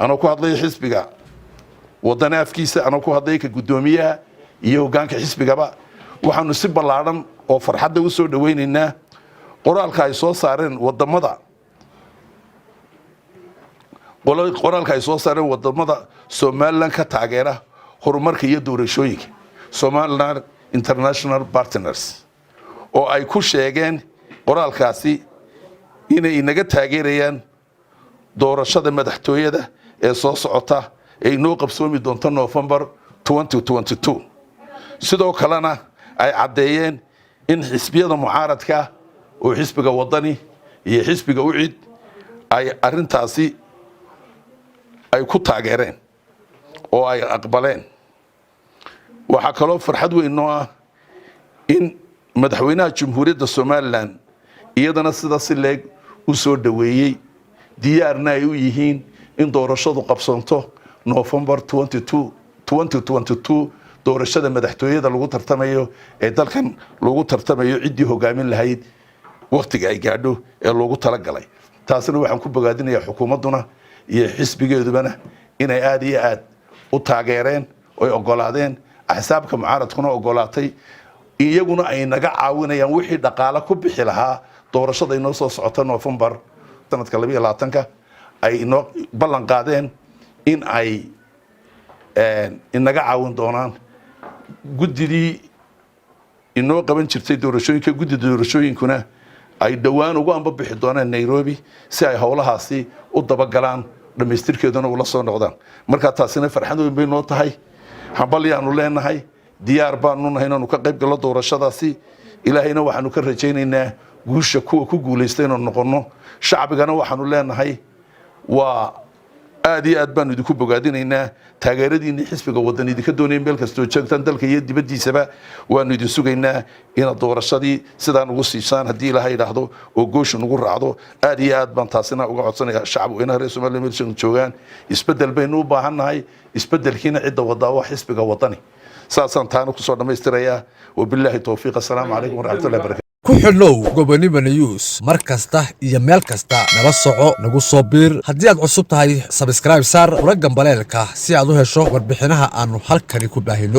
أنا كو هذا حزبية وطني أفكيس أنا كو هذا كقدومية يوجان كحزبية بقى وحنا نسيب العالم أو فرحة وصول دوين إنه قرال كايسو صارن WADAMADA قرال كايسو صارن WADAMADA Somaliland كتاجرة هرمر كي دورشويك Somaliland international partners أو أي كل شيء جن قرال كاسي إنك تاجريان doorashada madaxtooyada ee soo socota ay noo qabsoomi doonto November 2022 sidoo kalena ay cadeeyeen in xisbiyada mucaaradka oo xisbiga wadani iyo xisbiga ucid ay arintaasi ay ku taageereen oo ay aqbaleen waxa kale farxad weyn oo ah in madaxweynaha jamhuuriyadda Somaliland iyadana sidaas leeg u soo dhaweeyay diyaarna ay u yihiin in doorashadu qabsanto November 2022 doorashada madaxtooyada lagu tartamayo ee dalkan lagu tartamayo cidii hogaamin lahayd waqtiga ay gaadho ee lagu tala galay taasina waxaan ku bogaadinayaa xukuumaduna iyo xisbigeedubana inay aad iyo aad u taageereen oo ogolaadeen axsaabka mucaaradkuna ogolaatay iyaguna ay naga caawinayaan wixii dhaqaale ku bixi lahaa doorashada inoo soo socota November sanadka 2022 ay inoo ballan qaadeen in ay inaga caawin doonaan gudidii inoo qaban jirtay doorashooyinka gudida doorashooyinkuna ay dhawaan ugu amba bixi doonaan Nairobi si ay hawlahaasi u daba galaan dhameystirkeeduna ula soo noqdaan marka taasina farxad weyn bay noo tahay hambalyaanu leenahay diyaar baanu nahay inaan ka qayb galo doorashadaasi ilaahayna waxaanu ka rajaynaynaa guusha kuwa ku guuleystay inaan noqono shacbigana waxaanu leenahay waa aad iyo aad baan idinku bogaadinaynaa taageeradiina xisbiga wadani idinka doonayeen meel kastoo joogtaan dalka iyo dibadiisaba waanu idin sugaynaa in doorashadii sidaan ugu siisaan hadii ilaahay yiraahdo oo gooshu ugu raacdo aad iyo aad baan taasina uga codsanayaa shacabku inay reer Somaliland meel joogaan isbedel baynu u baahanahay isbedelkiina cid wada waa xisbiga wadani saasan taanu ku soo dhameystirayaa wabillahi tawfiiq assalaamu alaykum warahmatullahi wabarakatuh ku xidhnow Gobanimo News mar kasta iyo meel kasta nala soco nagu soo biir haddii aad cusub tahay subscribe saar ula gambaleelka si aad u hesho warbixinaha aanu halkani ku baahino